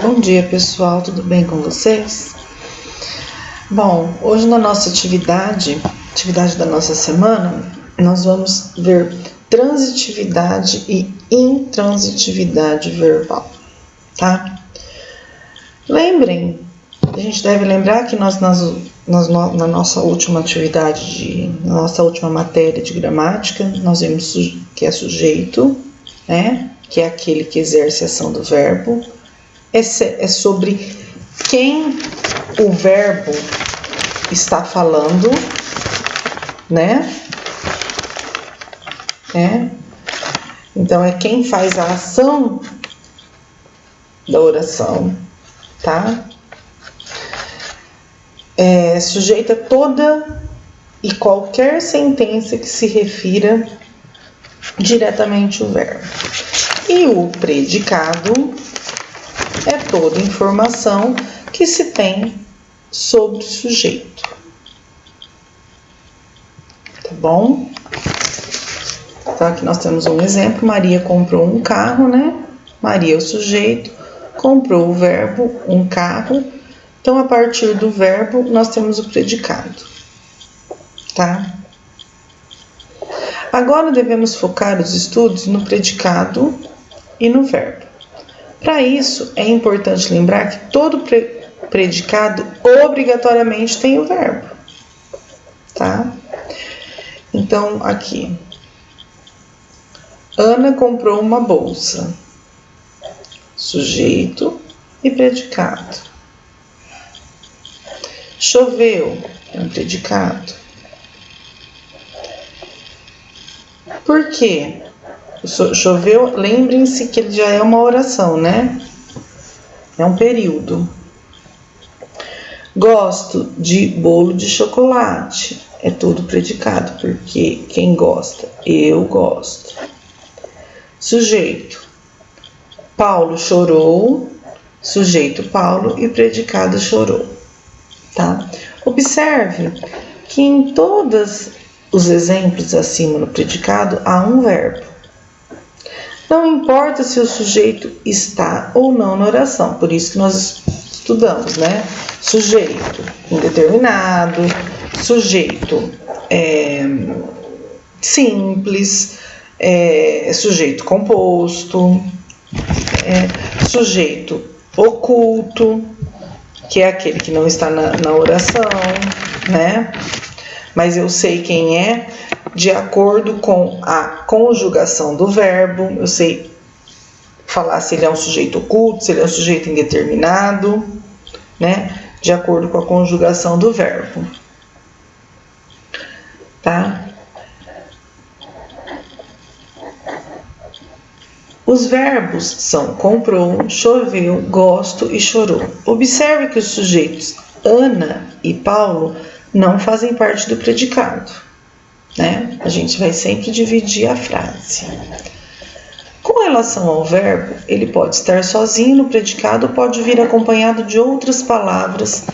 Bom dia, pessoal, tudo bem com vocês? Bom, hoje na nossa atividade da nossa semana, nós vamos ver transitividade e intransitividade verbal, tá? Lembrem, a gente deve lembrar que nós na nossa última na nossa última matéria de gramática, nós vimos que é sujeito, né? Que é aquele que exerce a ação do verbo. É sobre quem o verbo está falando, né? Então, é quem faz a ação da oração, tá? É sujeita a toda e qualquer sentença que se refira diretamente ao verbo. E o predicado é toda informação que se tem sobre o sujeito. Tá bom? Então, aqui nós temos um exemplo. Maria comprou um carro, né? Maria é o sujeito, comprou o verbo, um carro. Então, a partir do verbo, nós temos o predicado. Tá? Agora, devemos focar os estudos no predicado e no verbo. Para isso, é importante lembrar que todo predicado obrigatoriamente tem o verbo, tá? Então, aqui. Ana comprou uma bolsa. Sujeito e predicado. Choveu, é um predicado. Por quê? Choveu, lembrem-se que ele já é uma oração, né? É um período. Gosto de bolo de chocolate. É tudo predicado, porque quem gosta? Eu gosto. Sujeito. Paulo chorou. Sujeito Paulo e predicado chorou. Tá? Observe que em todos os exemplos acima no predicado há um verbo. Não importa se o sujeito está ou não na oração, por isso que nós estudamos, né? Sujeito indeterminado, sujeito simples, sujeito composto, sujeito oculto, que é aquele que não está na oração, né? Mas eu sei quem é de acordo com a conjugação do verbo. Eu sei falar se ele é um sujeito oculto, se ele é um sujeito indeterminado, né? De acordo com a conjugação do verbo. Tá? Os verbos são comprou, choveu, gosto e chorou. Observe que os sujeitos Ana e Paulo não fazem parte do predicado, né? A gente vai sempre dividir a frase. Com relação ao verbo, ele pode estar sozinho no predicado ou pode vir acompanhado de outras palavras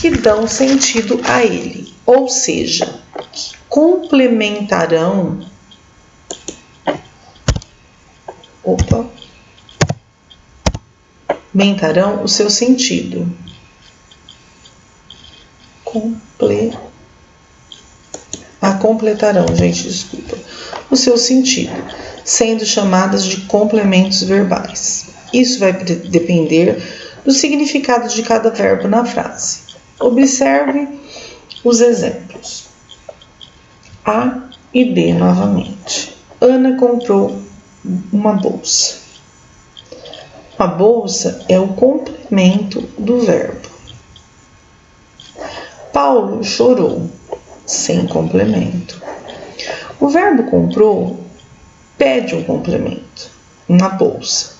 que dão sentido a ele, ou seja, que complementarão o seu sentido. Completarão, gente, desculpa. O seu sentido, sendo chamadas de complementos verbais. Isso vai depender do significado de cada verbo na frase. Observe os exemplos. A e B novamente. Ana comprou uma bolsa. A bolsa é o complemento do verbo. Paulo chorou, sem complemento. O verbo comprou pede um complemento, uma bolsa.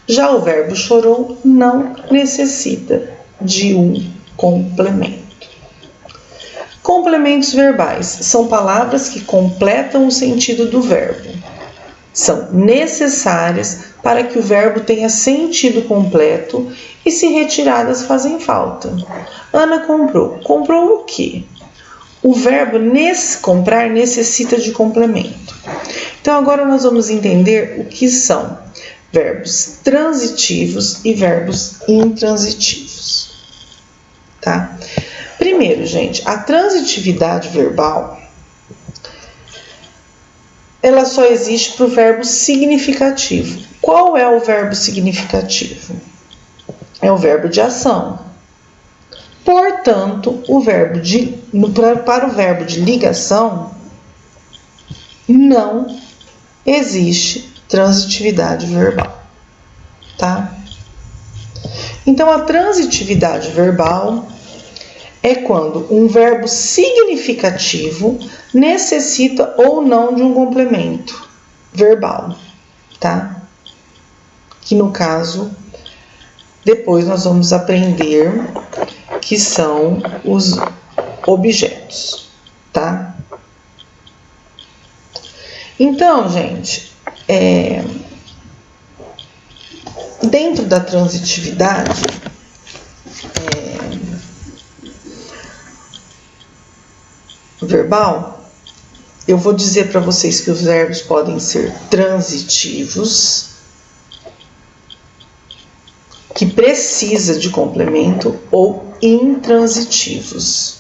Já o verbo chorou não necessita de um complemento. Complementos verbais são palavras que completam o sentido do verbo. São necessárias para que o verbo tenha sentido completo e, se retiradas, fazem falta. Ana comprou. Comprou o quê? O verbo comprar necessita de complemento. Então, agora nós vamos entender o que são verbos transitivos e verbos intransitivos, tá? Primeiro, gente, a transitividade verbal, ela só existe para o verbo significativo. Qual é o verbo significativo? É o verbo de ação. Portanto, para o verbo de ligação, não existe transitividade verbal, tá? Então, a transitividade verbal é quando um verbo significativo necessita ou não de um complemento verbal, tá? Que no caso, depois nós vamos aprender que são os objetos, tá? Então, gente, dentro da transitividade, verbal, eu vou dizer para vocês que os verbos podem ser transitivos, que precisa de complemento, ou intransitivos,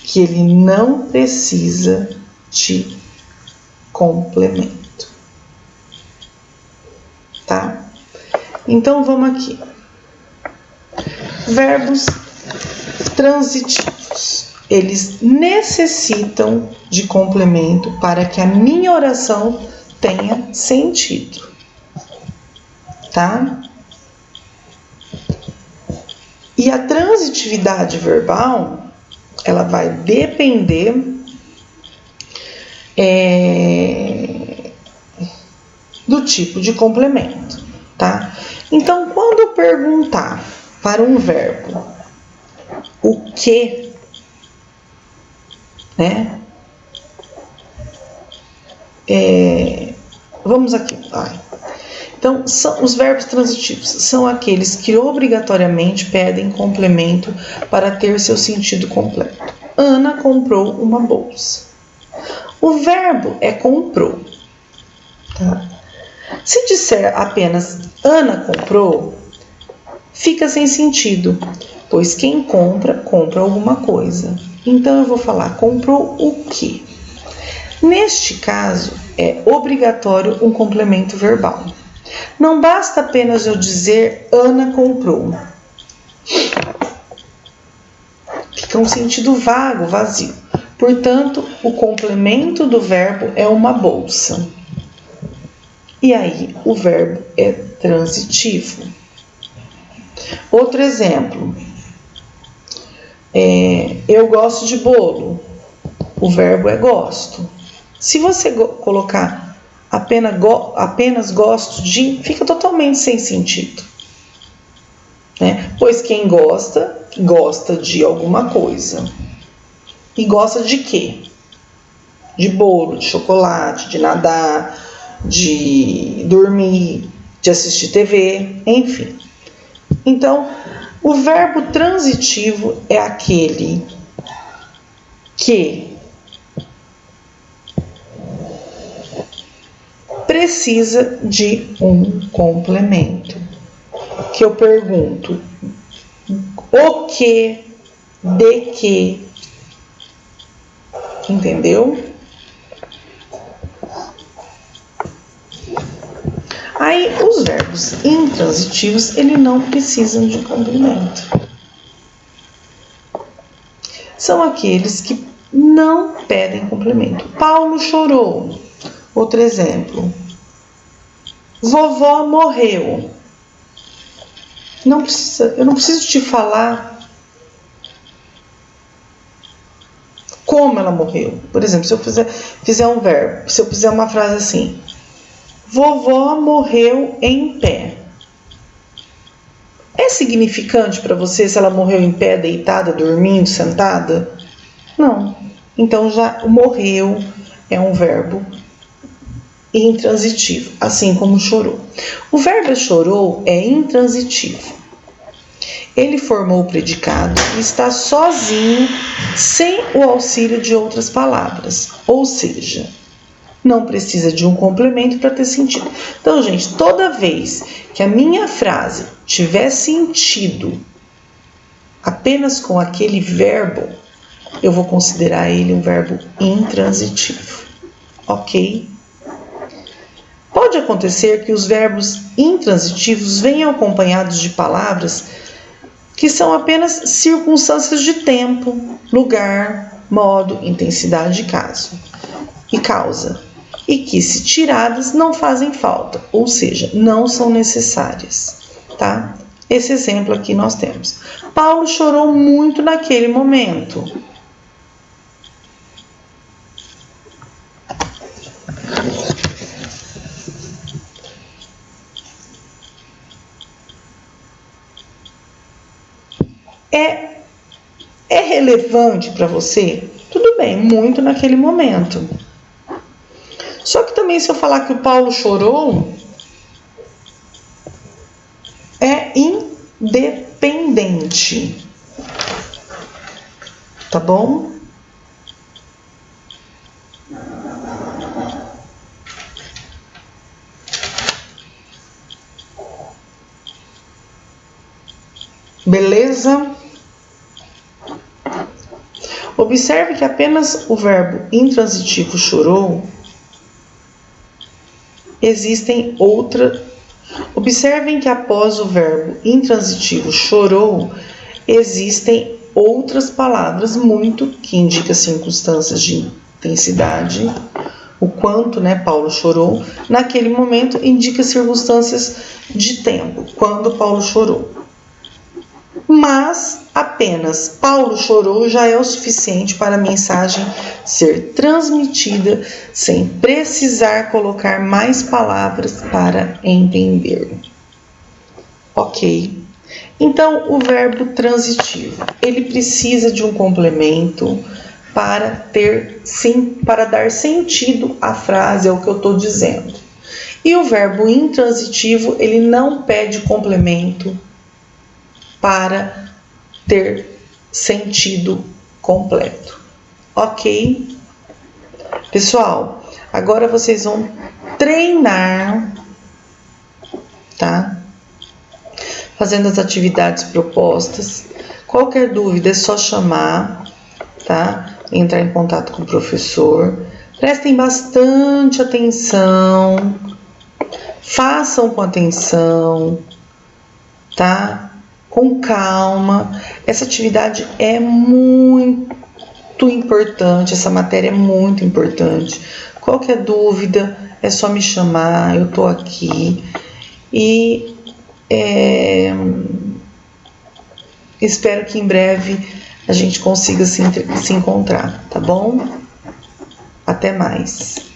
que ele não precisa de complemento, tá? Então vamos aqui. Verbos transitivos, eles necessitam de complemento para que a minha oração tenha sentido, tá? E a transitividade verbal, ela vai depender do tipo de complemento, tá? Então, quando eu perguntar para um verbo o que, né? Vamos aqui. Então, os verbos transitivos são aqueles que obrigatoriamente pedem complemento para ter seu sentido completo. Ana comprou uma bolsa. O verbo é comprou, tá? Se disser apenas Ana comprou, fica sem sentido, pois quem compra, compra alguma coisa. Então, eu vou falar comprou o quê? Neste caso, é obrigatório um complemento verbal. Não basta apenas eu dizer Ana comprou. Fica um sentido vago, vazio. Portanto, o complemento do verbo é uma bolsa. E aí, o verbo é transitivo. Outro exemplo. Eu gosto de bolo. O verbo é gosto. Se você colocar apenas gosto de, fica totalmente sem sentido, né? Pois quem gosta, gosta de alguma coisa. E gosta de quê? De bolo, de chocolate, de nadar, de dormir, de assistir TV, enfim. Então, o verbo transitivo é aquele que precisa de um complemento. Que eu pergunto o que, de que, entendeu? Aí, os verbos intransitivos, eles não precisam de complemento. São aqueles que não pedem complemento. Paulo chorou. Outro exemplo. Vovó morreu. Eu não preciso te falar como ela morreu. Por exemplo, se eu fizer um verbo, se eu fizer uma frase assim: vovó morreu em pé. É significante para você se ela morreu em pé, deitada, dormindo, sentada? Não. Então, já morreu é um verbo intransitivo, assim como chorou. O verbo chorou é intransitivo. Ele formou o predicado e está sozinho, sem o auxílio de outras palavras. Ou seja, não precisa de um complemento para ter sentido. Então, gente, toda vez que a minha frase tiver sentido apenas com aquele verbo, eu vou considerar ele um verbo intransitivo, ok? Pode acontecer que os verbos intransitivos venham acompanhados de palavras que são apenas circunstâncias de tempo, lugar, modo, intensidade e causa, e que, se tiradas, não fazem falta, ou seja, não são necessárias, tá? Esse exemplo aqui nós temos. Paulo chorou muito naquele momento. É relevante para você? Tudo bem, muito naquele momento. Só que também, se eu falar que o Paulo chorou, é independente. Tá bom? Beleza? Observe que apenas o verbo intransitivo chorou, Observem que após o verbo intransitivo chorou, existem outras palavras muito que indicam circunstâncias de intensidade. O quanto, Paulo chorou. Naquele momento, indica circunstâncias de tempo, quando Paulo chorou. Mas apenas Paulo chorou já é o suficiente para a mensagem ser transmitida sem precisar colocar mais palavras para entender. Ok? Então, o verbo transitivo, ele precisa de um complemento para dar sentido à frase, ao que eu estou dizendo. E o verbo intransitivo, ele não pede complemento para ter sentido completo. Ok? Pessoal, agora vocês vão treinar, tá? Fazendo as atividades propostas. Qualquer dúvida é só chamar, tá? Entrar em contato com o professor. Prestem bastante atenção. Façam com atenção, tá? Com calma. Essa atividade é muito importante, essa matéria é muito importante. Qualquer dúvida é só me chamar, eu tô aqui. E espero que em breve a gente consiga se encontrar, tá bom? Até mais.